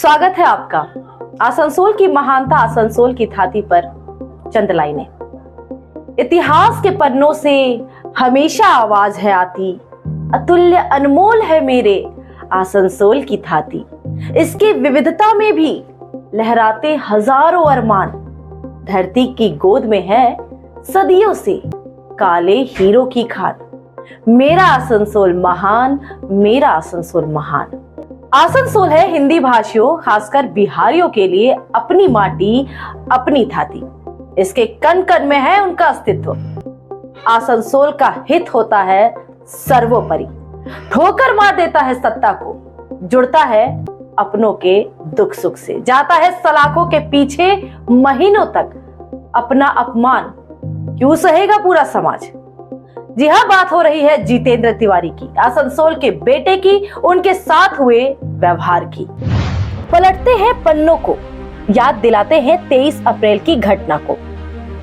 स्वागत है आपका आसनसोल की महानता आसनसोल की छाती पर चंद लाइनें। इतिहास के पन्नों से हमेशा आवाज है आती, अतुल्य अनमोल है मेरे आसनसोल की छाती। इसकी विविधता में भी लहराते हजारों अरमान, धरती की गोद में है सदियों से काले हीरो की खान। मेरा आसनसोल महान, मेरा आसनसोल महान। आसनसोल है हिंदी भाषियों खासकर बिहारियों के लिए अपनी माटी, अपनी छाती। इसके कण कण में है उनका अस्तित्व। आसनसोल का हित होता है सर्वोपरि, ठोकर मार देता है सत्ता को, जुड़ता है अपनों के दुख सुख से, जाता है सलाखों के पीछे महीनों तक। अपना अपमान क्यों सहेगा पूरा समाज। जी हाँ, बात हो रही है जितेंद्र तिवारी की, आसनसोल के बेटे की, उनके साथ हुए व्यवहार की। पलटते हैं पन्नों को, याद दिलाते हैं 23 अप्रैल की घटना को।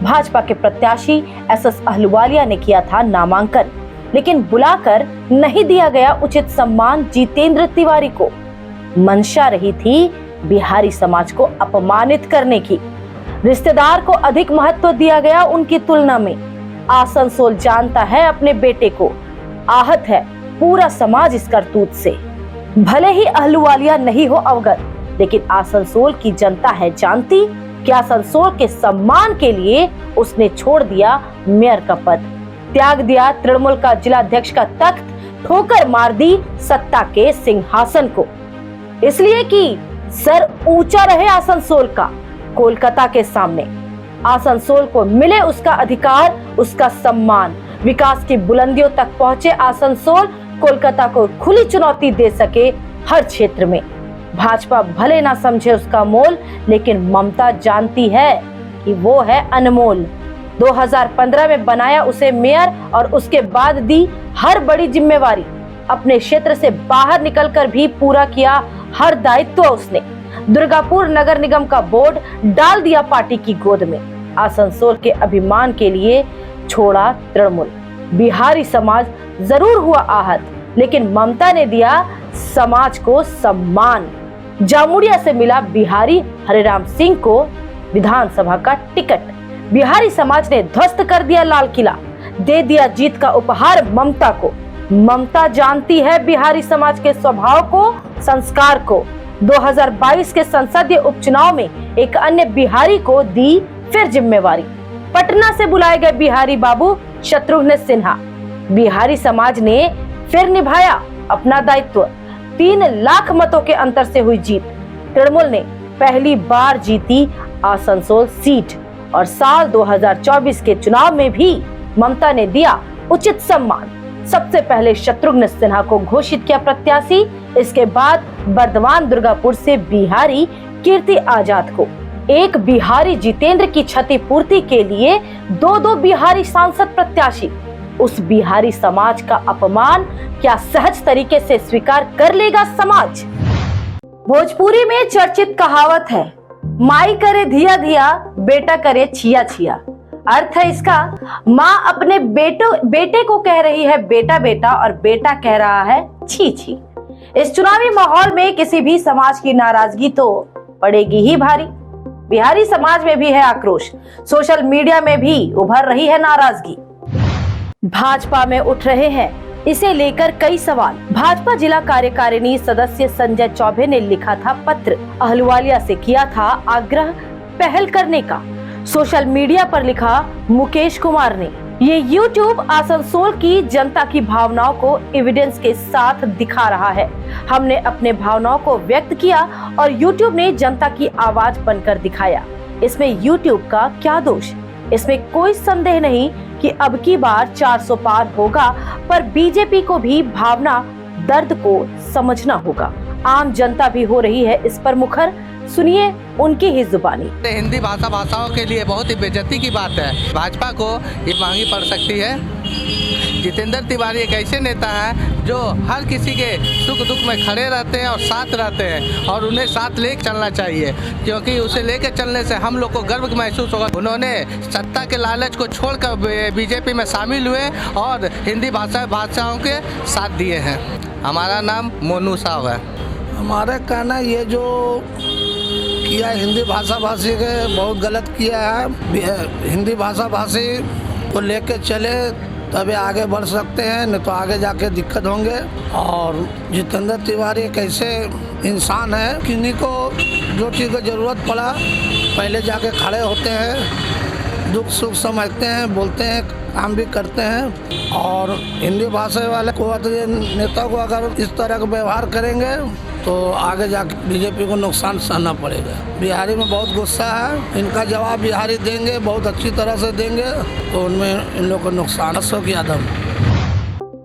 भाजपा के प्रत्याशी एसएस अहलुवालिया ने किया था नामांकन, लेकिन बुलाकर नहीं दिया गया उचित सम्मान जितेंद्र तिवारी को। मंशा रही थी बिहारी समाज को अपमानित करने की। रिश्तेदार को अधिक महत्व दिया गया उनकी तुलना में। आसनसोल जानता है अपने बेटे को, आहत है पूरा समाज इस करतूत से। भले ही अहलुवालिया नहीं हो अवगत, लेकिन आसनसोल की जनता है जानती कि आसनसोल के सम्मान के लिए उसने छोड़ दिया मेयर का पद, त्याग दिया तृणमूल का जिलाध्यक्ष का तख्त, ठोकर मार दी सत्ता के सिंहासन को। इसलिए कि सर ऊंचा रहे आसनसोल का कोलकाता के सामने। आसनसोल को मिले उसका अधिकार, उसका सम्मान। विकास की बुलंदियों तक पहुंचे आसनसोल, कोलकाता को खुली चुनौती दे सके हर क्षेत्र में। भाजपा भले ना समझे उसका मोल, लेकिन ममता जानती है कि वो है अनमोल। 2015 में बनाया उसे मेयर और उसके बाद दी हर बड़ी जिम्मेवारी। अपने क्षेत्र से बाहर निकलकर भी पूरा किया हर दायित्व उसने। दुर्गापुर नगर निगम का बोर्ड डाल दिया पार्टी की गोद में। आसनसोल के अभिमान के लिए छोड़ा तृणमूल। बिहारी समाज जरूर हुआ आहत, लेकिन ममता ने दिया समाज को सम्मान। जामुड़िया से मिला बिहारी हरिराम सिंह को विधानसभा का टिकट। बिहारी समाज ने ध्वस्त कर दिया लाल किला, दे दिया जीत का उपहार ममता को। ममता जानती है बिहारी समाज के स्वभाव को, संस्कार को। 2022 के संसदीय उपचुनाव में एक अन्य बिहारी को दी फिर जिम्मेवारी। पटना से बुलाए गए बिहारी बाबू शत्रुघ्न सिन्हा। बिहारी समाज ने फिर निभाया अपना दायित्व। 3 लाख मतों के अंतर से हुई जीत। तृणमूल ने पहली बार जीती आसनसोल सीट और साल 2024 के चुनाव में भी ममता ने दिया उचित सम्मान। सबसे पहले शत्रुघ्न सिन्हा को घोषित किया प्रत्याशी, इसके बाद बर्दवान दुर्गापुर से बिहारी कीर्ति आजाद को। एक बिहारी जितेंद्र की क्षतिपूर्ति के लिए 2 बिहारी सांसद प्रत्याशी। उस बिहारी समाज का अपमान क्या सहज तरीके से स्वीकार कर लेगा समाज। भोजपुरी में चर्चित कहावत है, माई करे धिया धिया, बेटा करे छिया छिया। अर्थ है इसका, माँ अपने बेटे को कह रही है बेटा बेटा और बेटा कह रहा है छी छी। इस चुनावी माहौल में किसी भी समाज की नाराजगी तो पड़ेगी ही भारी। बिहारी समाज में भी है आक्रोश, सोशल मीडिया में भी उभर रही है नाराजगी। भाजपा में उठ रहे हैं इसे लेकर कई सवाल। भाजपा जिला कार्यकारिणी सदस्य संजय चौबे ने लिखा था पत्र, अहलुवालिया से किया था आग्रह पहल करने का। सोशल मीडिया पर लिखा मुकेश कुमार ने। ये YouTube आसनसोल की जनता की भावनाओं को एविडेंस के साथ दिखा रहा है। हमने अपने भावनाओं को व्यक्त किया और YouTube ने जनता की आवाज बनकर दिखाया। इसमें YouTube का क्या दोष। इसमें कोई संदेह नहीं कि अब की बार 400 पार होगा, पर बीजेपी को भी भावना दर्द को समझना होगा। आम जनता भी हो रही है इस पर मुखर। सुनिए उनकी ही जुबानी। हिंदी भाषाओं के लिए बहुत ही बेइज्जती की बात है। भाजपा को ये महंगी पड़ सकती है। जितेंद्र तिवारी एक ऐसे नेता है जो हर किसी के सुख दुख में खड़े रहते हैं और साथ रहते हैं, और उन्हें साथ लेकर चलना चाहिए, क्योंकि उसे लेकर चलने से हम लोग को गर्व महसूस होगा। उन्होंने सत्ता के लालच को छोड़कर बीजेपी में शामिल हुए और हिंदी भाषाओं के साथ दिए हैं। हमारा नाम मोनू साहब है। हमारा कहना ये जो किया हिंदी भाषा भाषी के बहुत गलत किया है। हिंदी भाषा भाषी को लेके चले तभी आगे बढ़ सकते हैं, नहीं तो आगे जाके दिक्कत होंगे। और जितेंद्र तिवारी एक ऐसे इंसान है किन्हीं को जो चीज़ की ज़रूरत पड़ा पहले जाके खड़े होते हैं, दुख सुख समझते हैं, बोलते हैं, काम भी करते हैं। और हिंदी भाषा वाले को नेता को अगर इस तरह का व्यवहार करेंगे तो आगे जाके बीजेपी को नुकसान सहना पड़ेगा। बिहारी में बहुत गुस्सा है, इनका जवाब बिहारी देंगे, बहुत अच्छी तरह से देंगे, तो उनमें इन लोग को नुकसान। अशोक यादव।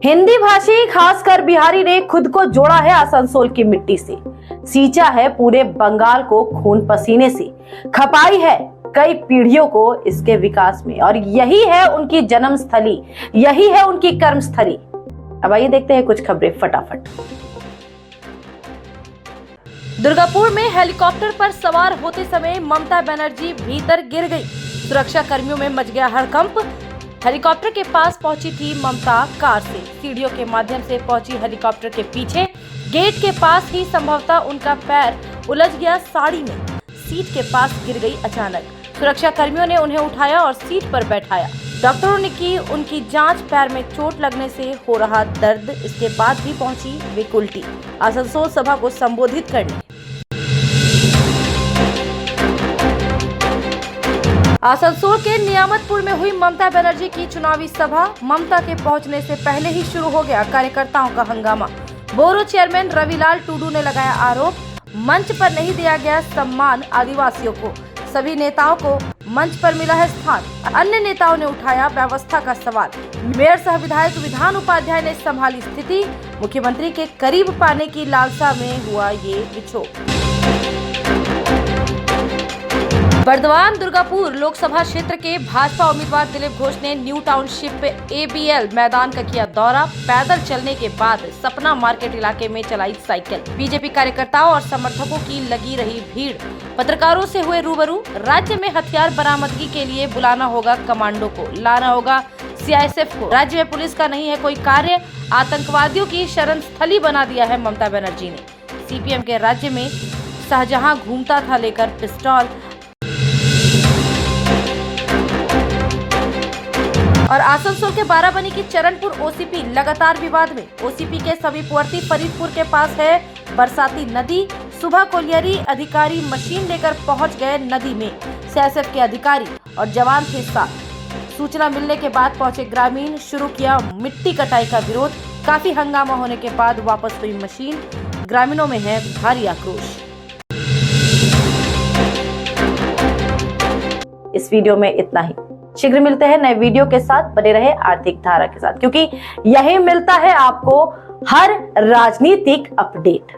हिंदी भाषी खासकर बिहारी ने खुद को जोड़ा है आसनसोल की मिट्टी से, सींचा है पूरे बंगाल को खून पसीने से, खपाई है कई पीढ़ियों को इसके विकास में, और यही है उनकी जन्म स्थली, यही है उनकी कर्म स्थली। अब आइए देखते हैं कुछ खबरें फटाफट। दुर्गापुर में हेलीकॉप्टर पर सवार होते समय ममता बनर्जी भीतर गिर गई, सुरक्षा कर्मियों में मच गया हड़कंप। हेलीकॉप्टर के पास पहुंची थी ममता कार से, सीढ़ियों के माध्यम से पहुंची हेलीकॉप्टर के पीछे, गेट के पास ही संभवतः उनका पैर उलझ गया साड़ी में, सीट के पास गिर गई अचानक। सुरक्षा कर्मियों ने उन्हें उठाया और सीट पर बैठाया। डॉक्टरों ने की उनकी जांच, पैर में चोट लगने से हो रहा दर्द, इसके बाद भी पहुंची वे उल्टी आसनसोल सभा को संबोधित करने। आसनसोल के नियामतपुर में हुई ममता बनर्जी की चुनावी सभा। ममता के पहुंचने से पहले ही शुरू हो गया कार्यकर्ताओं का हंगामा। बोरो चेयरमैन रविलाल टूडू ने लगाया आरोप, मंच पर नहीं दिया गया सम्मान आदिवासियों को, सभी नेताओं को मंच पर मिला है स्थान। अन्य नेताओं ने उठाया व्यवस्था का सवाल। मेयर सह विधायक विधान उपाध्याय ने संभाली स्थिति, मुख्यमंत्री के करीब पाने की लालसा में हुआ ये विक्षोभ। बर्दवान दुर्गापुर लोकसभा क्षेत्र के भाजपा उम्मीदवार दिलीप घोष ने न्यू टाउनशिप ABL मैदान का किया दौरा। पैदल चलने के बाद सपना मार्केट इलाके में चलाई साइकिल। बीजेपी कार्यकर्ताओं और समर्थकों की लगी रही भीड़। पत्रकारों से हुए रूबरू। राज्य में हथियार बरामदगी के लिए बुलाना होगा कमांडो को, लाना होगा CISF को। राज्य में पुलिस का नहीं है कोई कार्य, आतंकवादियों की शरण स्थली बना दिया है ममता बनर्जी ने। CPM के राज्य में शाहजहां घूमता था लेकर पिस्तौल। और आसनसोल के बाराबनी की चरणपुर OCP लगातार विवाद में। OCP के समीपवर्ती फरीदपुर के पास है बरसाती नदी। सुबह कोलियरी अधिकारी मशीन लेकर पहुंच गए नदी में। CISF के अधिकारी और जवान थे साथ। सूचना मिलने के बाद पहुंचे ग्रामीण, शुरू किया मिट्टी कटाई का विरोध। काफी हंगामा होने के बाद वापस हुई मशीन। ग्रामीणों में है भारी आक्रोश। इस वीडियो में इतना ही। शीघ्र मिलते हैं नए वीडियो के साथ। बने रहे आर्थिक धारा के साथ, क्योंकि यही मिलता है आपको हर राजनीतिक अपडेट।